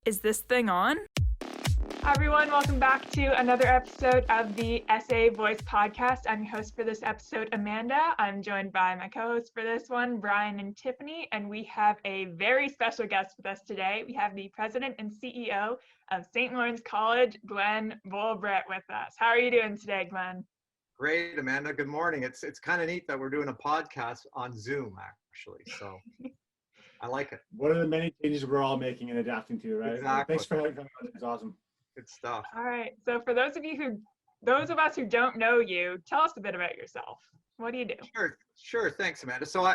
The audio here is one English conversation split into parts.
Is this thing on? Hi everyone, welcome back to another episode of the SA Voice Podcast. I'm your host for this episode, Amanda. I'm joined by my co-hosts for this one, Brian and Tiffany, and we have a very special guest with us today. We have the president and CEO of St. Lawrence College, Glenn Vollebregt, with us. How are you doing today, Glenn? Great, Amanda. Good morning. It's kind of neat that we're doing a podcast on Zoom, actually. So I like it. One of the many changes we're all making and adapting to, right? Exactly. Thanks for having me on. It's awesome. Good stuff. All right. So for those of us who don't know you, tell us a bit about yourself. What do you do? Sure. Thanks, Amanda. So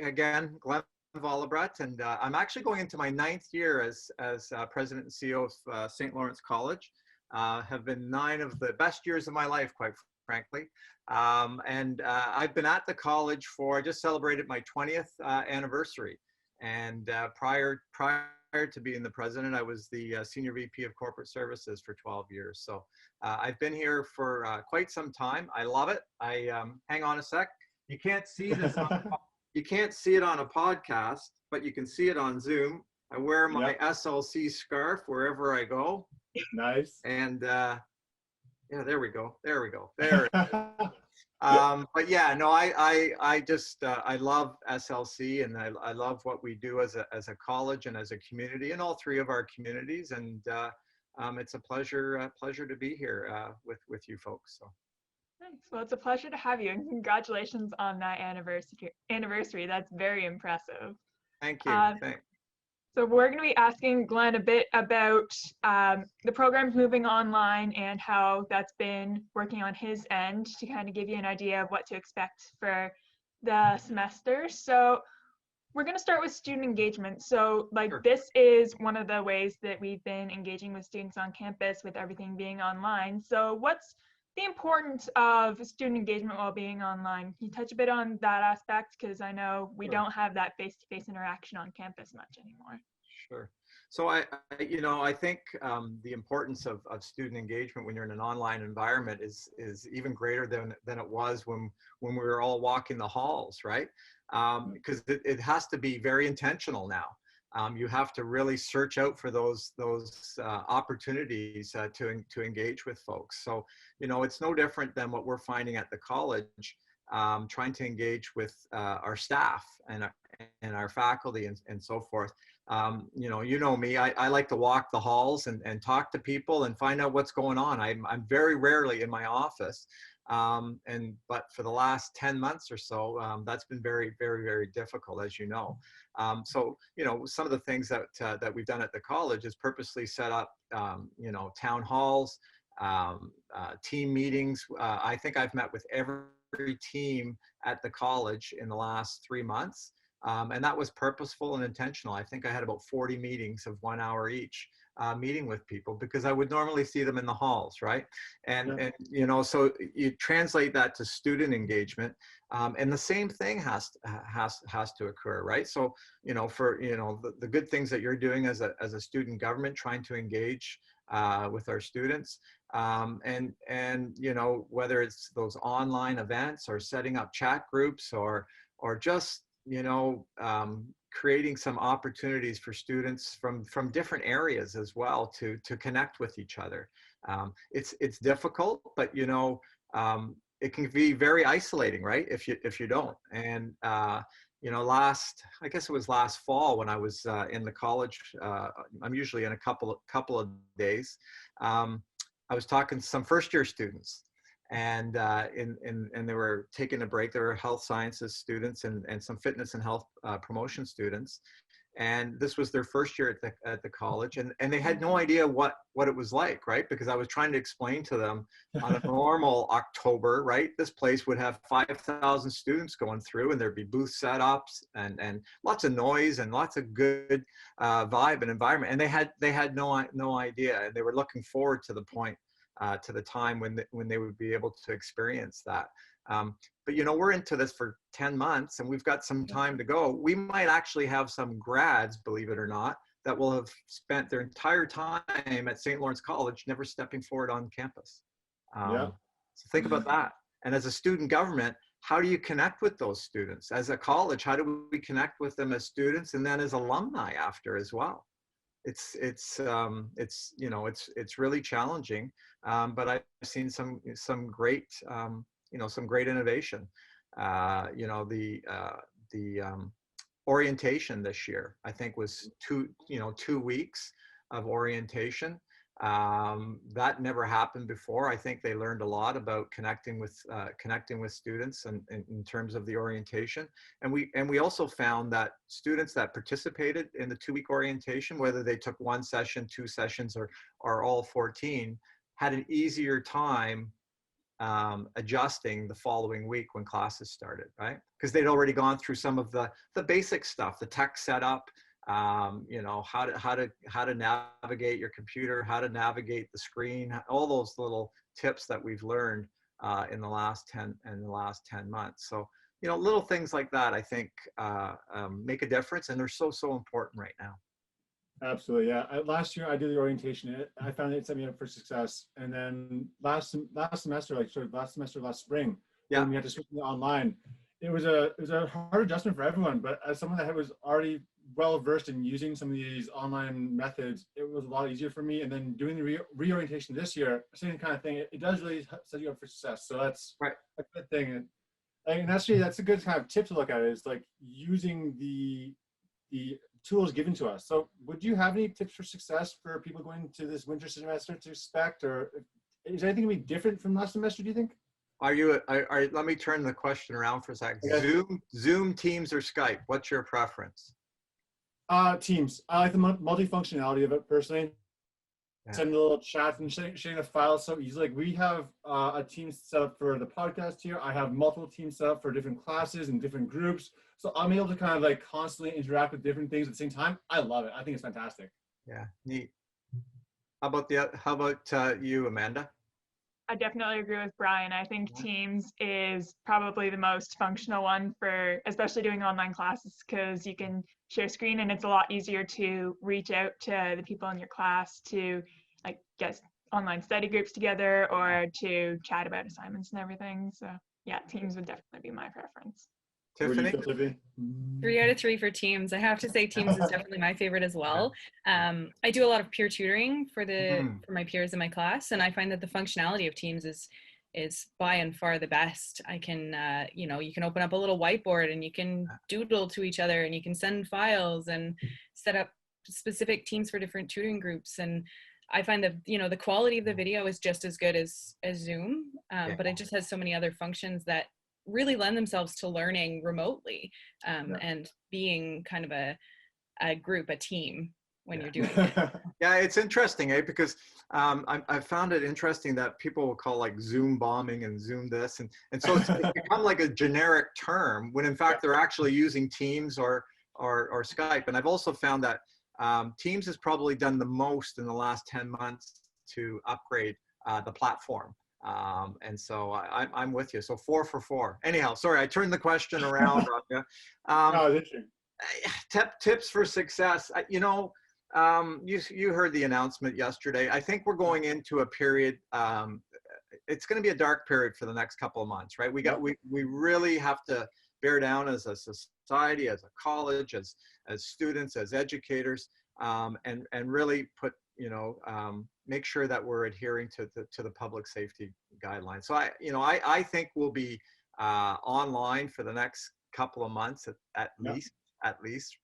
again, Glenn Vollebregt, and I'm actually going into my 9th year as president and CEO of St. Lawrence College. Have been 9 of the best years of my life, quite frankly. I've been at the college I just celebrated my 20th anniversary. And prior to being the president, I was the senior VP of corporate services for 12 years. So I've been here for quite some time. I love it. Hang on a sec. You can't see this. You can't see it on a podcast, but you can see it on Zoom. I wear my SLC scarf wherever I go. Nice. And yeah, there we go. There it is. But yeah, no, I just I love SLC, and I love what we do as a college and as a community in all 3 of our communities. And it's a pleasure to be here with you folks. So. Thanks. Well, it's a pleasure to have you, and congratulations on that anniversary. That's very impressive. Thank you. Thanks. So we're going to be asking Glenn a bit about the programs moving online and how that's been working on his end to kind of give you an idea of what to expect for the semester. So we're going to start with student engagement. So Sure. This is one of the ways that we've been engaging with students on campus with everything being online. So what's the importance of student engagement while being online? Can you touch a bit on that aspect? Because I know we don't have that face-to-face interaction on campus much anymore. Sure. So I think the importance of student engagement when you're in an online environment is even greater than it was when we were all walking the halls, right? Because it has to be very intentional now. You have to really search out for those opportunities to engage with folks. So, it's no different than what we're finding at the college, trying to engage with our staff and our faculty and so forth. You know me, I like to walk the halls and talk to people and find out what's going on. I'm very rarely in my office. But for the last 10 months or so, that's been very, very, very difficult, as you know. So, some of the things that we've done at the college is purposely set up, town halls, team meetings. I think I've met with every team at the college in the last 3 months. And that was purposeful and intentional. I think I had about 40 meetings of 1 hour each, meeting with people, because I would normally see them in the halls, right? And so you translate that to student engagement, and the same thing has to occur, right? So for the good things that you're doing as a student government, trying to engage with our students, and whether it's those online events or setting up chat groups or just creating some opportunities for students from different areas as well to connect with each other. It's difficult, but it can be very isolating, right? If you don't. And I guess it was last fall when I was in the college. I'm usually in a couple of days. I was talking to some first-year students. And they were taking a break. There were health sciences students and some fitness and health promotion students, and this was their first year at the college, and they had no idea what it was like, right? Because I was trying to explain to them on a normal October, right? This place would have 5,000 students going through, and there'd be booth setups and lots of noise and lots of good vibe and environment, and they had no idea, and they were looking forward to the time when they would be able to experience that. But we're into this for 10 months and we've got some time to go. We might actually have some grads, believe it or not, that will have spent their entire time at St. Lawrence College never stepping forward on campus. So think about that. And as a student government, how do you connect with those students? As a college, how do we connect with them as students and then as alumni after as well? it's really challenging. But I've seen some great some great innovation. The orientation this year, I think, was 2 weeks of orientation. That never happened before. I think they learned a lot about connecting with students and in terms of the orientation. And we also found that students that participated in the 2-week orientation, whether they took one session, 2 sessions, or all 14, had an easier time adjusting the following week when classes started, right? Because they'd already gone through some of the basic stuff, the tech setup, how to navigate your computer, how to navigate the screen, all those little tips that we've learned in the last 10 months. So little things like that, I think, make a difference, and they're so important right now. Absolutely, yeah. Last year I did the orientation. I found it set me up for success. And then last semester, last spring, Yeah, when we had to switch to online, it was a hard adjustment for everyone. But as someone that was already well versed in using some of these online methods, it was a lot easier for me. And then doing the reorientation this year, same kind of thing. It does really set you up for success. So that's right. a good thing. And actually, that's a good kind of tip to look at, is like using the tools given to us. So would you have any tips for success for people going to this winter semester to expect, or is anything going to be different from last semester, do you think? Let me turn the question around for a second. Okay. Zoom, Teams, or Skype? What's your preference? Teams. I like the multifunctionality of it personally. Yeah. Send a little chat and sharing a file so easy. Like we have a team set up for the podcast here. I have multiple teams set up for different classes and different groups. So I'm able to kind of like constantly interact with different things at the same time. I love it. I think it's fantastic. Yeah, neat. How about you, Amanda? I definitely agree with Brian. I think Teams is probably the most functional one for especially doing online classes, because you can share screen and it's a lot easier to reach out to the people in your class to like get online study groups together or to chat about assignments and everything. So yeah, Teams would definitely be my preference. Tiffany? 3 out of 3 for Teams. I have to say Teams is definitely my favorite as well. I do a lot of peer tutoring for my peers in my class, and I find that the functionality of Teams is by and far the best. I can, you can open up a little whiteboard and you can doodle to each other and you can send files and set up specific teams for different tutoring groups. And I find that, the quality of the video is just as good as Zoom, but it just has so many other functions that really lend themselves to learning remotely and being kind of a group, a team when you're doing it. Yeah, it's interesting, because I found it interesting that people will call like Zoom bombing and Zoom this, and so it's become like a generic term when in fact they're actually using Teams or Skype. And I've also found that Teams has probably done the most in the last 10 months to upgrade the platform. And so I'm with you. So 4 for 4. Anyhow, sorry, I turned the question around. Tips for success. You heard the announcement yesterday. I think we're going into a period. It's going to be a dark period for the next couple of months, right? We really have to bear down as a society, as a college, as students, as educators, and really put make sure that we're adhering to the public safety guidelines. So I think we'll be online for the next couple of months at least,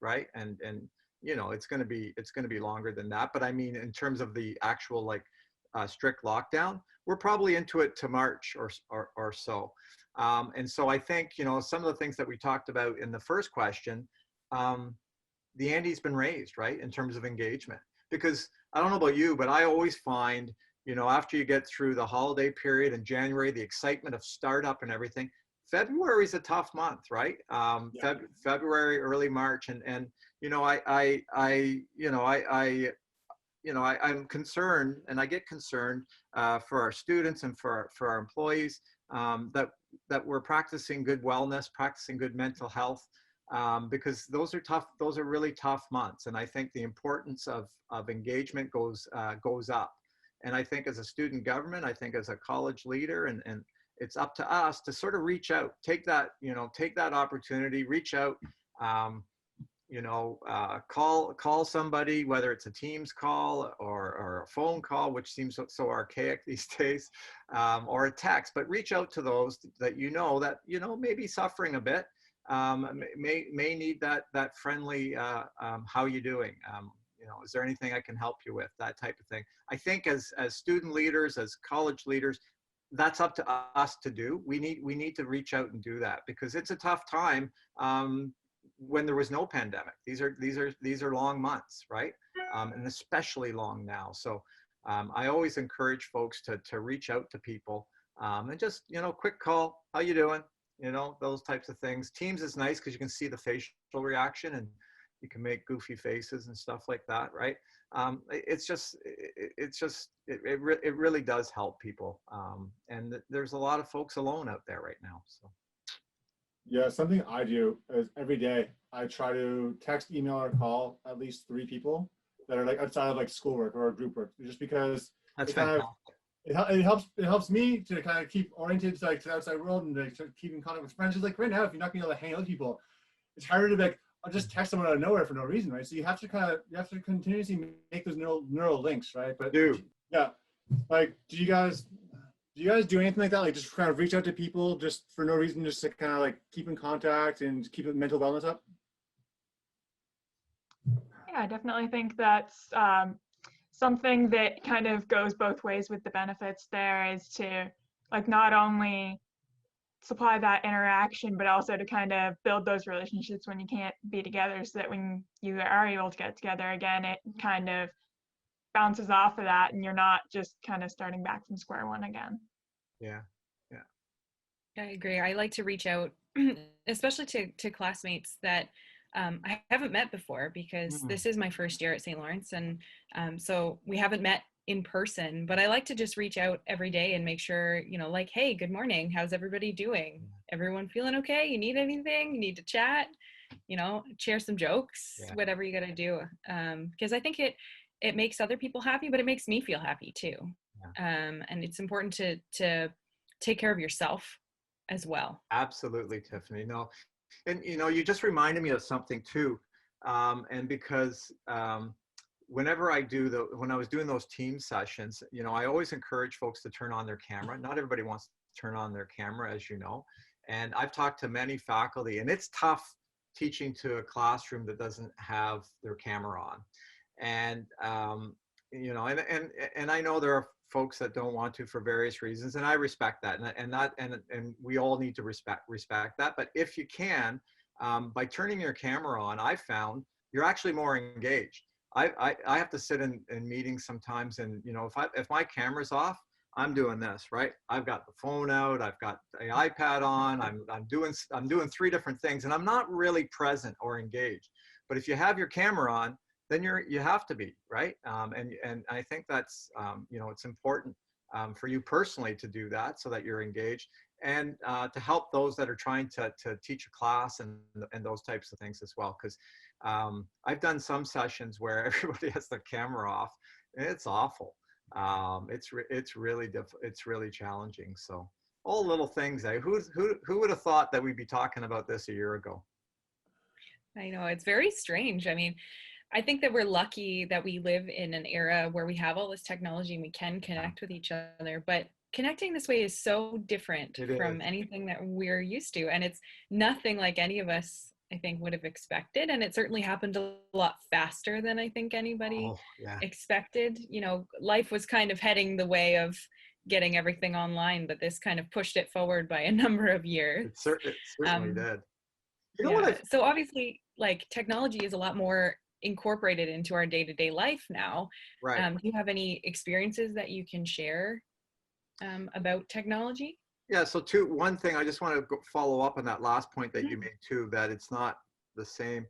right? And it's going to be longer than that. But I mean, in terms of the actual strict lockdown, we're probably into it to March or so. And so I think some of the things that we talked about in the first question, the ante's been raised, right, in terms of engagement. Because I don't know about you, but I always find, after you get through the holiday period in January, the excitement of startup and everything, February is a tough month, right? February, early March, and I'm concerned, and I get concerned for our students and for our employees that we're practicing good wellness, practicing good mental health. Because those are really tough months, and I think the importance of engagement goes up. And I think as a student government, I think as a college leader, and it's up to us to sort of reach out, take that opportunity, reach out, call somebody, whether it's a Teams call or a phone call, which seems so archaic these days, or a text, but reach out to those that may be suffering a bit, may need that friendly, how you doing? Is there anything I can help you with? That type of thing. I think as student leaders, as college leaders, that's up to us to do. We need to reach out and do that, because it's a tough time. When there was no pandemic, these are long months, right? And especially long now. So I always encourage folks to reach out to people, and just, quick call, how you doing? Those types of things. Teams is nice because you can see the facial reaction and you can make goofy faces and stuff like that, right? It really does help people. And there's a lot of folks alone out there right now. So. Yeah, something I do is every day I try to text, email, or call at least 3 people that are like outside of like schoolwork or group work, just because That's fantastic. It helps me to kind of keep oriented to the outside world and to keep in contact with friends. Just like right now, if you're not being able to hang out with people, it's harder to be like, I'll just text someone out of nowhere for no reason, right? So you have to continuously make those neural links, right? But yeah, like, do you guys do anything like that? Like just kind of reach out to people just for no reason, just to kind of like keep in contact and keep mental wellness up? Yeah, I definitely think that's something that kind of goes both ways with the benefits there, is to like not only supply that interaction, but also to kind of build those relationships when you can't be together, so that when you are able to get together again, it kind of bounces off of that and you're not just kind of starting back from square one again. Yeah. I agree. I like to reach out, especially to classmates that I haven't met before, because this is my first year at St. Lawrence. And so we haven't met in person, but I like to just reach out every day and make sure, like, hey, good morning. How's everybody doing? Everyone feeling okay? You need anything? You need to chat, share some jokes, whatever you got to do. Because I think it makes other people happy, but it makes me feel happy too. And it's important to take care of yourself as well. Absolutely, Tiffany. No, and you just reminded me of something too. And because whenever when I was doing those team sessions, I always encourage folks to turn on their camera. Not everybody wants to turn on their camera, as you know. And I've talked to many faculty, and it's tough teaching to a classroom that doesn't have their camera on. And and I know there are folks that don't want to for various reasons, and I respect that, and we all need to respect that. But if you can, by turning your camera on, I found you're actually more engaged. I have to sit in meetings sometimes, and if my camera's off, I'm doing this, right? I've got the phone out, I've got the iPad on, I'm doing 3 different things, and I'm not really present or engaged. But if you have your camera on, then you have to be, right? And I think that's it's important for you personally to do that, so that you're engaged, and to help those that are trying to teach a class and those types of things as well. Because I've done some sessions where everybody has their camera off, and it's awful. It's really challenging. So all little things. Who would have thought that we'd be talking about this a year ago? I know, it's very strange. I mean, I think that we're lucky that we live in an era where we have all this technology and we can connect with each other, but connecting this way is so different from anything that we're used to. And it's nothing like any of us, I think, would have expected. And it certainly happened a lot faster than I think anybody expected. Life was kind of heading the way of getting everything online, but this kind of pushed it forward by a number of years. It certainly did. So obviously, like, technology is a lot more incorporated into our day-to-day life now. Right. Do you have any experiences that you can share about technology? Yeah, so one thing I just want to follow up on that last point that you made too, that it's not the same.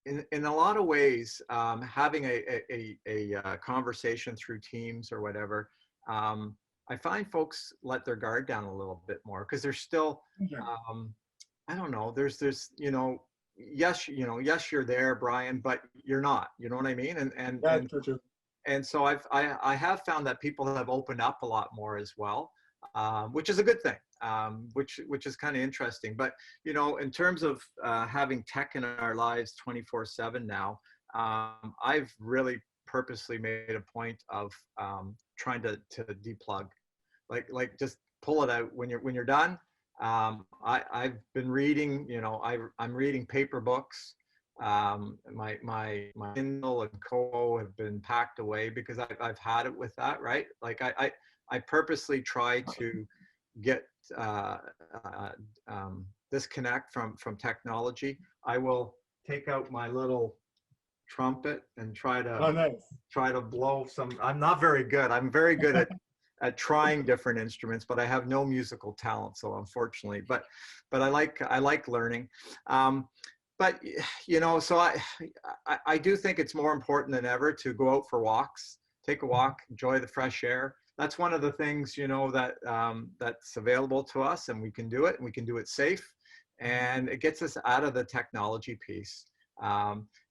In a lot of ways, having a conversation through Teams or whatever, I find folks let their guard down a little bit more, because there's still, I don't know, there's yes, you're there, Brian, but you're not, you know what I mean? And so I have found that people have opened up a lot more as well, which is a good thing. which is kind of interesting. But, you know, in terms of having tech in our lives 24/7 now, I've really purposely made a point of trying to deplug, like just pull it out when you're done. I've been reading, you know, I'm reading paper books. My Kindle and Kobo have been packed away because I've had it with that, right? Like I purposely try to get disconnect from technology. I will take out my little trumpet and try to blow some. I'm not very good. I'm very good at trying different instruments, but I have no musical talent, so unfortunately. But I like learning. But you know, so I do think it's more important than ever to go out for walks, take a walk, enjoy the fresh air. That's one of the things, you know, that that's available to us, and we can do it, and we can do it safe, and it gets us out of the technology piece.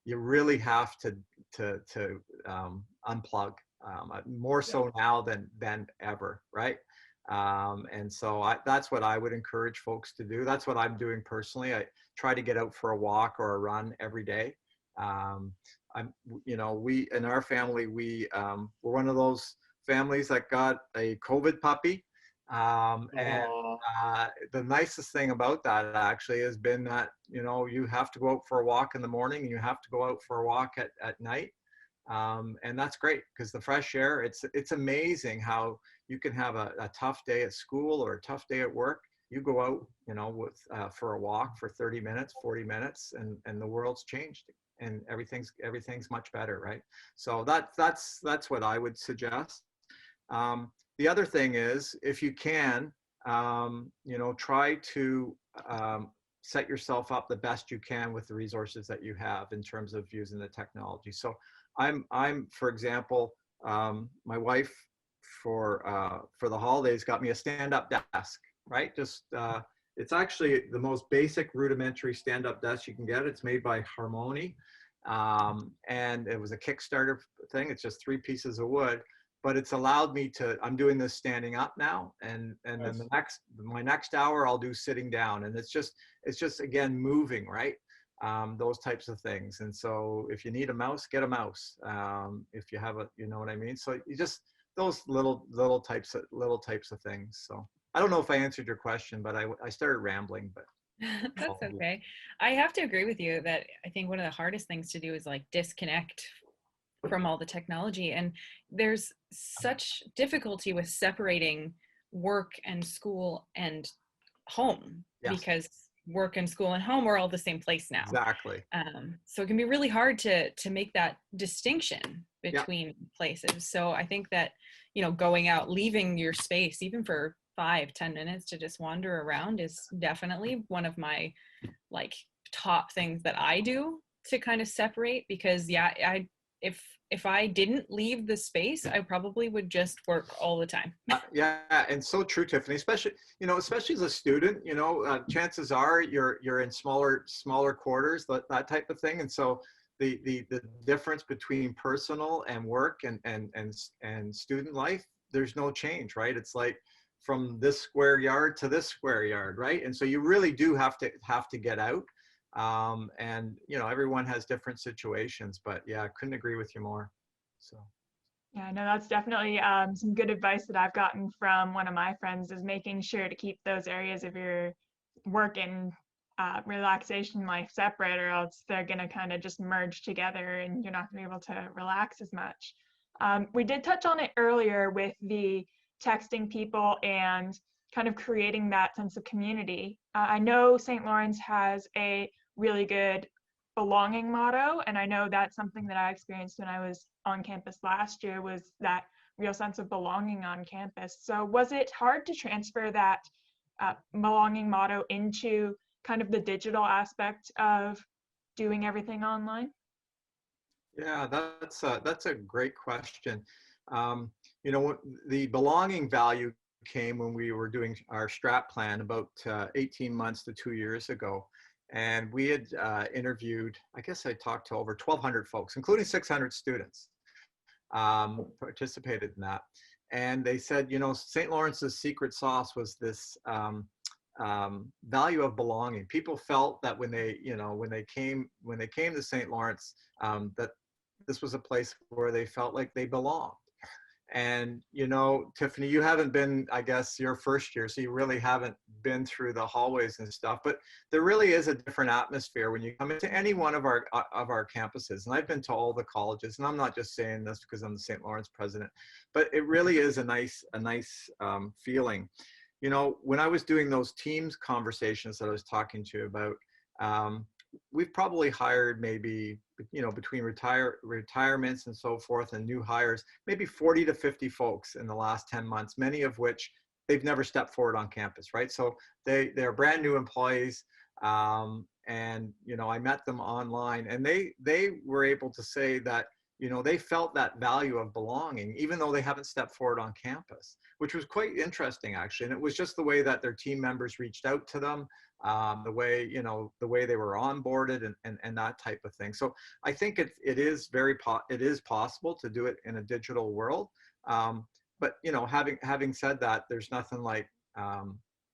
You really have to unplug, more so now than ever, right? And so that's what I would encourage folks to do. That's what I'm doing personally. I try to get out for a walk or a run every day. You know, we in our family, we're one of those families that got a COVID puppy. And the nicest thing about that actually has been that, you know, you have to go out for a walk in the morning and you have to go out for a walk at night. And that's great because the fresh air, it's amazing how you can have a tough day at school or a tough day at work. You go out, you know, for a walk for 30 minutes, 40 minutes, and the world's changed and everything's much better, right? So that's what I would suggest. The other thing is, if you can, you know, try to set yourself up the best you can with the resources that you have in terms of using the technology. So I'm for example, my wife for the holidays got me a stand-up desk, right? Just it's actually the most basic rudimentary stand-up desk you can get. It's made by Harmony, and it was a Kickstarter thing. It's just 3 pieces of wood. But it's allowed me to, I'm doing this standing up now, and then my next hour I'll do sitting down, and it's just again moving, right? Those types of things. And so if you need a mouse, get a mouse. If you have you know what I mean? So you just, those little types of things. So I don't know if I answered your question, but I started rambling, but. That's okay. I have to agree with you that I think one of the hardest things to do is like disconnect from all the technology, and there's such difficulty with separating work and school and home. Yes. Because work and school and home are all the same place now. Exactly. So it can be really hard to make that distinction between places. So I think that, you know, going out, leaving your space even for 5-10 minutes to just wander around is definitely one of my like top things that I do to kind of separate, because if I didn't leave the space, I probably would just work all the time. Yeah, and so true, Tiffany. Especially as a student, you know, chances are you're in smaller quarters, that type of thing. And so the difference between personal and work and student life, there's no change, right? It's like from this square yard to this square yard, right? And so you really do have to get out. And you know, everyone has different situations, but yeah, I couldn't agree with you more. So yeah, no, that's definitely some good advice that I've gotten from one of my friends, is making sure to keep those areas of your work and relaxation life separate, or else they're going to kind of just merge together and you're not going to be able to relax as much. We did touch on it earlier with the texting people and kind of creating that sense of community. I know St. Lawrence has a really good belonging motto, and I know that's something that I experienced when I was on campus last year, was that real sense of belonging on campus. So was it hard to transfer that belonging motto into kind of the digital aspect of doing everything online? Yeah, that's a great question. You know, the belonging value came when we were doing our strat plan about 18 months to 2 years ago. And we had interviewed, I guess I talked to over 1,200 folks, including 600 students participated in that. and they said, you know, St. Lawrence's secret sauce was this value of belonging. People felt that when they, you know, when they came to St. Lawrence, that this was a place where they felt like they belonged. And, you know, Tiffany, you haven't been, I guess, your first year, so you really haven't been through the hallways and stuff, but there really is a different atmosphere when you come into any one of our campuses. And I've been to all the colleges, and I'm not just saying this because I'm the St. Lawrence president, but it really is a nice feeling. You know, when I was doing those Teams conversations that I was talking to you about, we've probably hired maybe, you know, between retirements and so forth and new hires, maybe 40 to 50 folks in the last 10 months, many of which they've never stepped forward on campus, right? So they're brand new employees. And, you know, I met them online, and they were able to say that, you know, they felt that value of belonging, even though they haven't stepped forward on campus, which was quite interesting, actually. And it was just the way that their team members reached out to them, the way, you know, the way they were onboarded and that type of thing. So I think it is possible to do it in a digital world. But, you know, having said that, there's nothing like,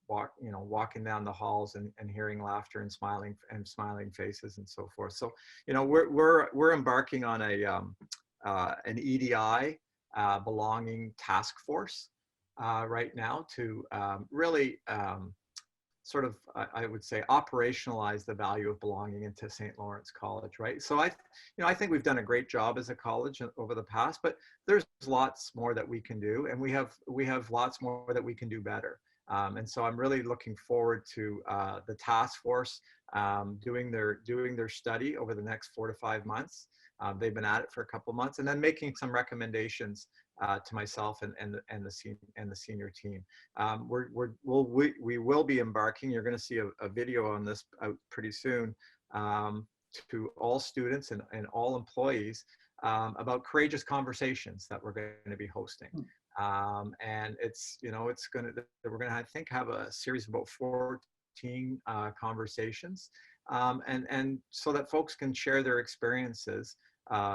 walking down the halls and hearing laughter and smiling faces and so forth. So, you know, we're embarking on an EDI belonging task force right now to really sort of, I would say, operationalize the value of belonging into St. Lawrence College, right? So I think we've done a great job as a college over the past, but there's lots more that we can do, and we have lots more that we can do better. And so I'm really looking forward to the task force doing their study over the next 4 to 5 months. They've been at it for a couple of months, and then making some recommendations to myself and the senior team. We will be embarking. You're going to see a video on this out pretty soon to all students and all employees about courageous conversations that we're going to be hosting. And it's, you know, we're going to, I think, have a series of about 14 conversations, and so that folks can share their experiences,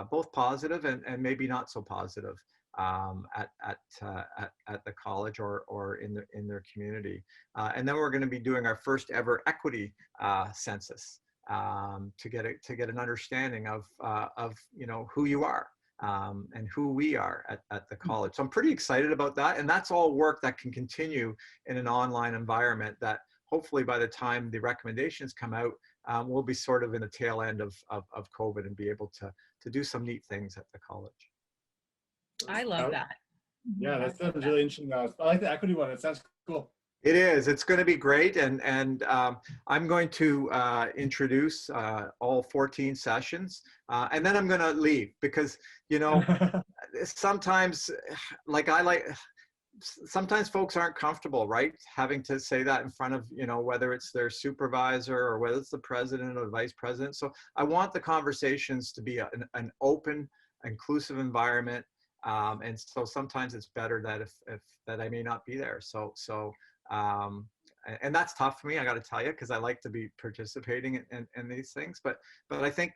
both positive and maybe not so positive, at the college or in their community. And then we're going to be doing our first ever equity census to get an understanding of you know, who you are. And who we are at the college. So I'm pretty excited about that. And that's all work that can continue in an online environment that hopefully by the time the recommendations come out, we'll be sort of in the tail end of COVID and be able to do some neat things at the college. I love that. Yeah, that sounds really interesting. I like the equity one. It sounds cool. It is. It's going to be great, and I'm going to introduce all 14 sessions, and then I'm going to leave because, you know, sometimes sometimes folks aren't comfortable, right, having to say that in front of, you know, whether it's their supervisor or whether it's the president or the vice president. So I want the conversations to be an open, inclusive environment, and so sometimes it's better that if that I may not be there. So. And that's tough for me, I got to tell you, because I like to be participating in these things. But I think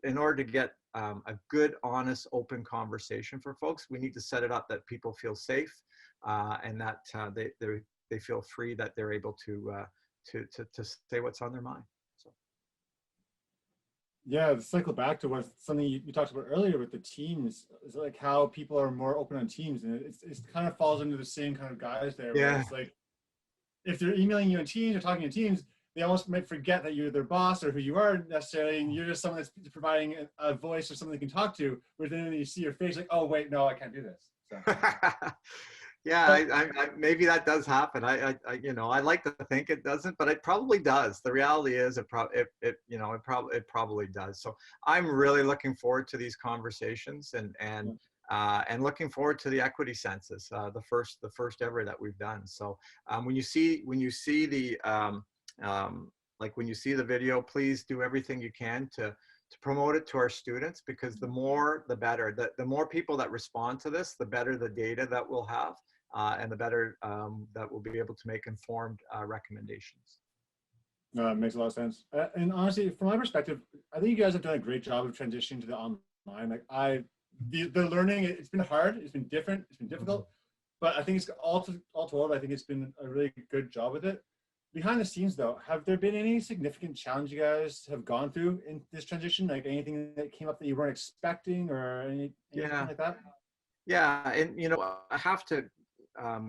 in order to get a good, honest, open conversation for folks, we need to set it up that people feel safe, and that they feel free, that they're able to say what's on their mind. So. Yeah, to cycle back to something you talked about earlier with the teams, is like how people are more open on Teams, and it kind of falls into the same kind of guise there. Yeah. Where it's like, if they're emailing you in Teams or talking in Teams, they almost might forget that you're their boss or who you are necessarily, and you're just someone that's providing a voice or someone they can talk to. But then when you see your face, like, oh wait, no, I can't do this. So. Yeah, I maybe that does happen. I you know, I like to think it doesn't, but it probably does. The reality is it probably does. So I'm really looking forward to these conversations and looking forward to the equity census, the first ever that we've done. So when you see the when you see the video, please do everything you can to promote it to our students, because the more the better. The more people that respond to this, the better the data that we'll have, and the better that we'll be able to make informed recommendations. No, it makes a lot of sense. And honestly, from my perspective, I think you guys have done a great job of transitioning to the online. Like the learning, it's been hard, it's been different, it's been difficult, but I think it's all told, I think it's been a really good job with it. Behind the scenes though, have there been any significant challenge you guys have gone through in this transition? Like anything that came up that you weren't expecting or anything like that? Yeah, and I have to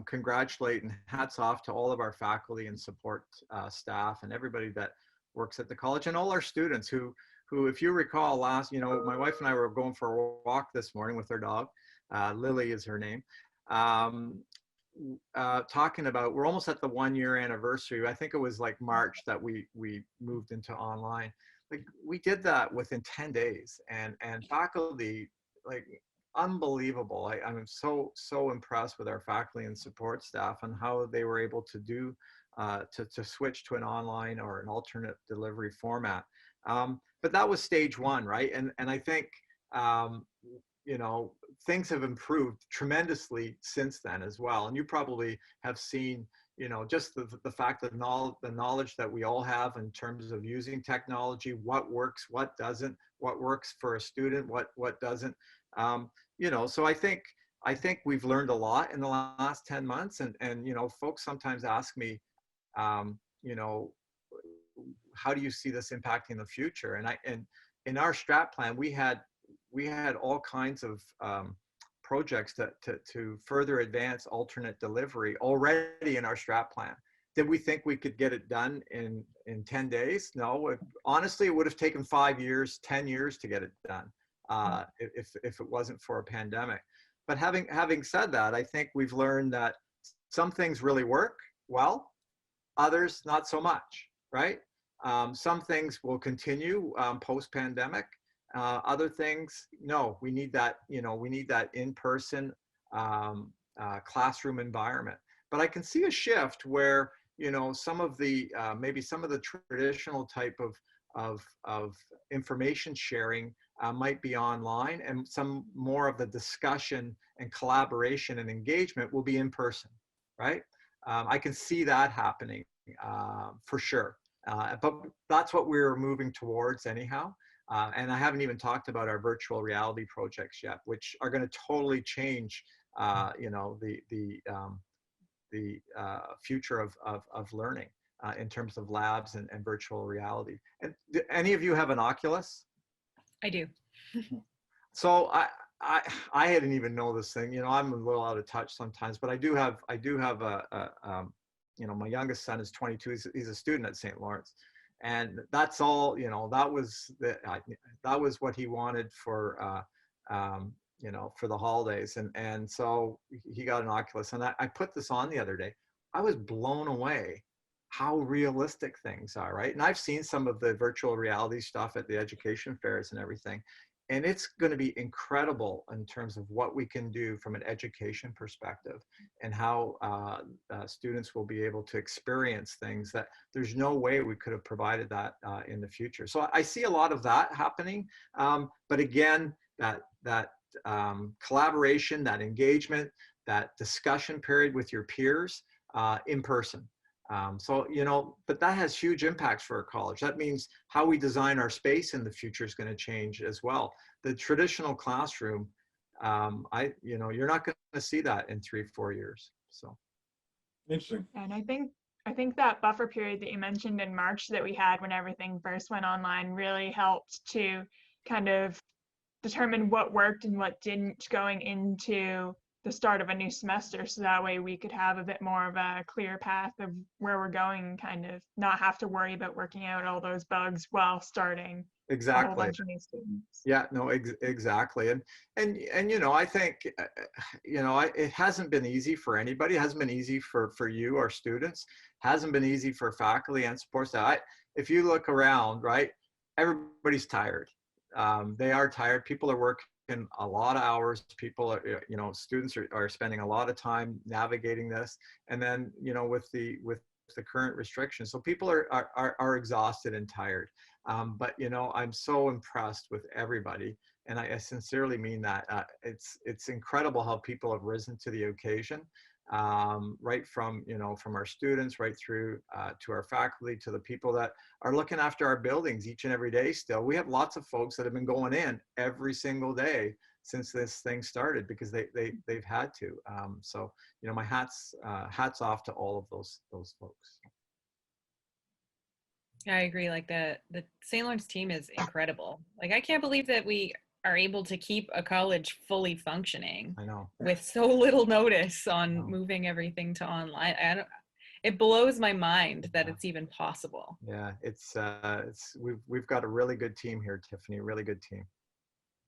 congratulate and hats off to all of our faculty and support staff and everybody that works at the college, and all our students who, if you recall my wife and I were going for a walk this morning with our dog, Lily is her name, talking about, we're almost at the 1-year anniversary. I think it was like March that we moved into online. Like we did that within 10 days, and faculty, like, unbelievable. I'm so impressed with our faculty and support staff and how they were able to do to switch to an online or an alternate delivery format. But that was stage one, right? And I think things have improved tremendously since then as well. And you probably have seen, just the fact that the knowledge that we all have in terms of using technology, what works, what doesn't, what works for a student, what doesn't. So I think we've learned a lot in the last 10 months. And folks sometimes ask me, how do you see this impacting the future? And in our strat plan, we had all kinds of projects to further advance alternate delivery already in our strat plan. Did we think we could get it done in 10 days? No, honestly, it would have taken 5 years, 10 years to get it done if it wasn't for a pandemic. But having said that, I think we've learned that some things really work well, others not so much, right? Some things will continue post-pandemic. Other things, no, we need that, we need that in-person classroom environment. But I can see a shift where, some of the, maybe some of the traditional type of information sharing might be online, and some more of the discussion and collaboration and engagement will be in person, right? I can see that happening for sure. But that's what we're moving towards anyhow. And I haven't even talked about our virtual reality projects yet, which are going to totally change, the future of learning in terms of labs and virtual reality. And do any of you have an Oculus? I do. So I didn't even know this thing. I'm a little out of touch sometimes, but I do have my youngest son is 22. He's a student at St. Lawrence. And that's all, that was what he wanted for, for the holidays. And so he got an Oculus, and I put this on the other day. I was blown away how realistic things are, right? And I've seen some of the virtual reality stuff at the education fairs and everything. And it's going to be incredible in terms of what we can do from an education perspective, and how students will be able to experience things that there's no way we could have provided that in the future. So I see a lot of that happening. But again, that collaboration, that engagement, that discussion period with your peers in person. But that has huge impacts for our college. That means how we design our space in the future is going to change as well. The traditional classroom, you're not going to see that in 3-4 years. So interesting. And I think that buffer period that you mentioned in March that we had when everything first went online really helped to kind of determine what worked and what didn't going into the start of a new semester, so that way we could have a bit more of a clear path of where we're going, and kind of not have to worry about working out all those bugs while starting a whole bunch of new students. Yeah, no, exactly. And I think it hasn't been easy for anybody. It hasn't been easy for you, our students. It hasn't been easy for faculty and support staff. If you look around, right, everybody's tired. They are tired. People are working a lot of hours. People are, students are spending a lot of time navigating this, and then with the current restrictions, so people are exhausted and tired. But I'm so impressed with everybody, and I sincerely mean that. It's incredible how people have risen to the occasion, right from from our students right through to our faculty, to the people that are looking after our buildings each and every day. Still, we have lots of folks that have been going in every single day this thing started, because they've had to. So, you know, my hats off to all of those folks. Yeah, I agree. Like the St. Lawrence team is incredible. Like I can't believe that we are able to keep a college fully functioning I know. with so little notice on No. moving everything to online. It blows my mind that it's even possible. Yeah, we've got a really good team here, Tiffany, a really good team.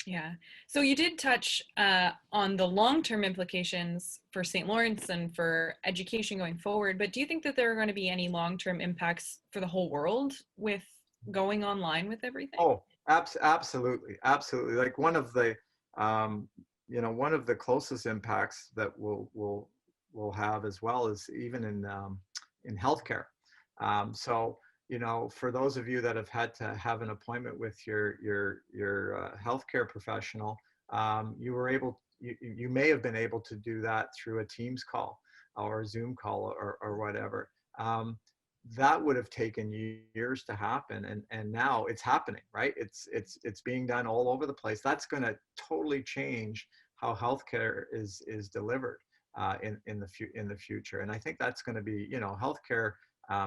Yeah. So you did touch on the long-term implications for St. Lawrence and for education going forward, but do you think that there are going to be any long-term impacts for the whole world with going online with everything? Oh, absolutely. Like one of the, one of the closest impacts that we'll have as well is even in healthcare. So, you know, for those of you that have had to have an appointment with your healthcare professional, you may have been able to do that through a Teams call or a Zoom call or whatever. That would have taken years to happen, and now it's happening, right? It's being done all over the place. That's going to totally change how healthcare is delivered in the future. And I think that's going to be, you know, healthcare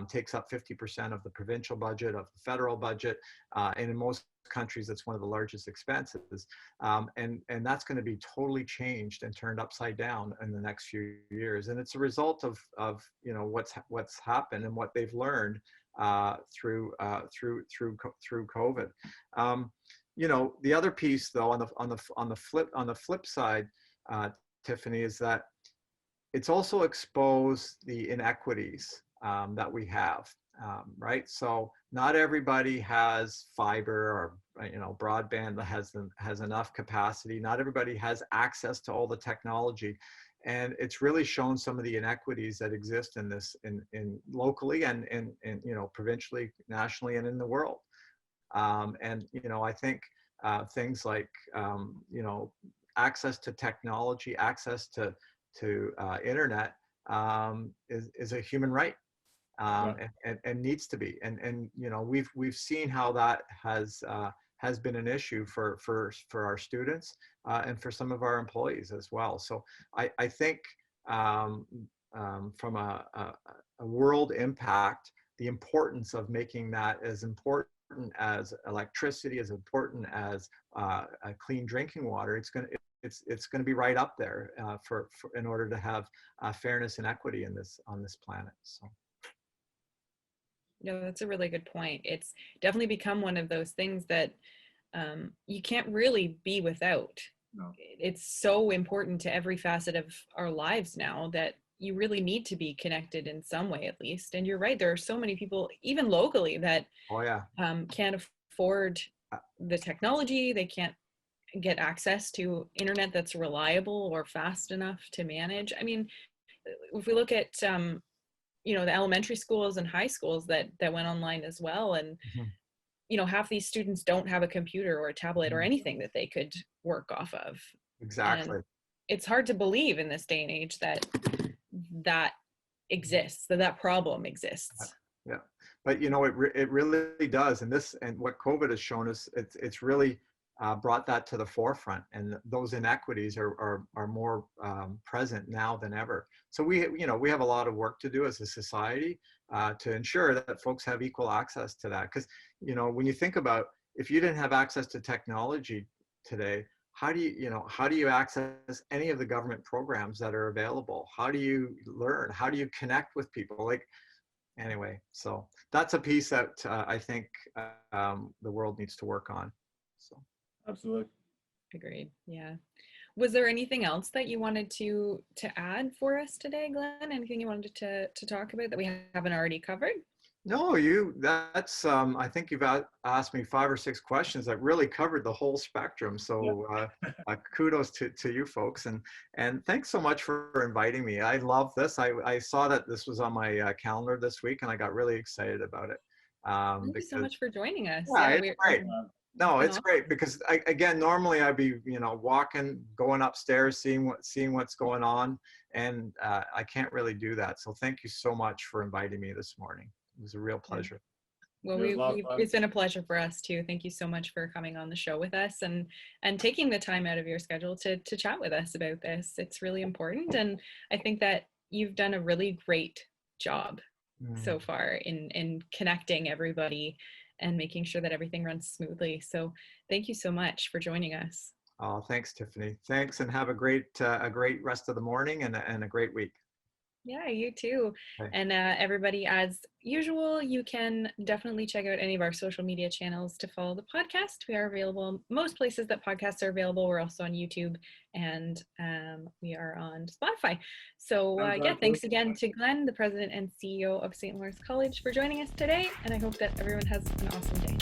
takes up 50% of the provincial budget, of the federal budget, and in most countries, it's one of the largest expenses. And that's going to be totally changed and turned upside down in the next few years. And it's a result of you know what's happened and what they've learned through COVID. You know, the other piece, though, on the flip side, Tiffany, is that it's also exposed the inequities that we have, right? So not everybody has fiber or, you know, broadband that has enough capacity. Not everybody has access to all the technology, and it's really shown some of the inequities that exist in this, in locally and you know, provincially, nationally, and in the world. And you know, I think things like you know, access to technology, access to internet is a human right. And needs to be, and you know, we've seen how that has been an issue for our students and for some of our employees as well. So I think from a world impact, the importance of making that as important as electricity, as important as clean drinking water, it's going to be right up there for in order to have fairness and equity on this planet. So. No, that's a really good point. It's definitely become one of those things that you can't really be without. No. It's so important to every facet of our lives now that you really need to be connected in some way, at least. And you're right, there are so many people, even locally, that can't afford the technology. They can't get access to internet that's reliable or fast enough to manage. I mean, if we look at you know, the elementary schools and high schools that went online as well, and you know, half these students don't have a computer or a tablet or anything that they could work off of. Exactly. And it's hard to believe in this day and age that exists, that problem exists. Yeah, but you know, it really does, and what COVID has shown us, it's really brought that to the forefront, and those inequities are more present now than ever. So we have a lot of work to do as a society to ensure that folks have equal access to that. Because, you know, when you think about, if you didn't have access to technology today, how do you access any of the government programs that are available? How do you learn? How do you connect with people? Like, anyway, so that's a piece that I think the world needs to work on. So. Absolutely. Agreed. Yeah. Was there anything else that you wanted to add for us today, Glenn? Anything you wanted to talk about that we haven't already covered? No, that's I think you've asked me 5 or 6 questions that really covered the whole spectrum. So kudos to you folks, and thanks so much for inviting me. I love this. I saw that this was on my calendar this week, and I got really excited about it. Thank you so much for joining us. Yeah, it's great. No, it's great, because again, normally I'd be, you know, walking, going upstairs, seeing what's going on, and I can't really do that. So thank you so much for inviting me this morning. It was a real pleasure. Well, it's been a pleasure for us too. Thank you so much for coming on the show with us and taking the time out of your schedule to chat with us about this. It's really important, and I think that you've done a really great job so far in connecting everybody and making sure that everything runs smoothly. So thank you so much for joining us. Oh, thanks, Tiffany. Thanks, and have a great rest of the morning and a great week. Yeah, you too. Okay. And everybody, as usual, you can definitely check out any of our social media channels to follow the podcast. We are available most places that podcasts are available. We're also on YouTube, and we are on Spotify. So yeah, thanks again to Glenn, the president and CEO of St. Lawrence College, for joining us today. And I hope that everyone has an awesome day.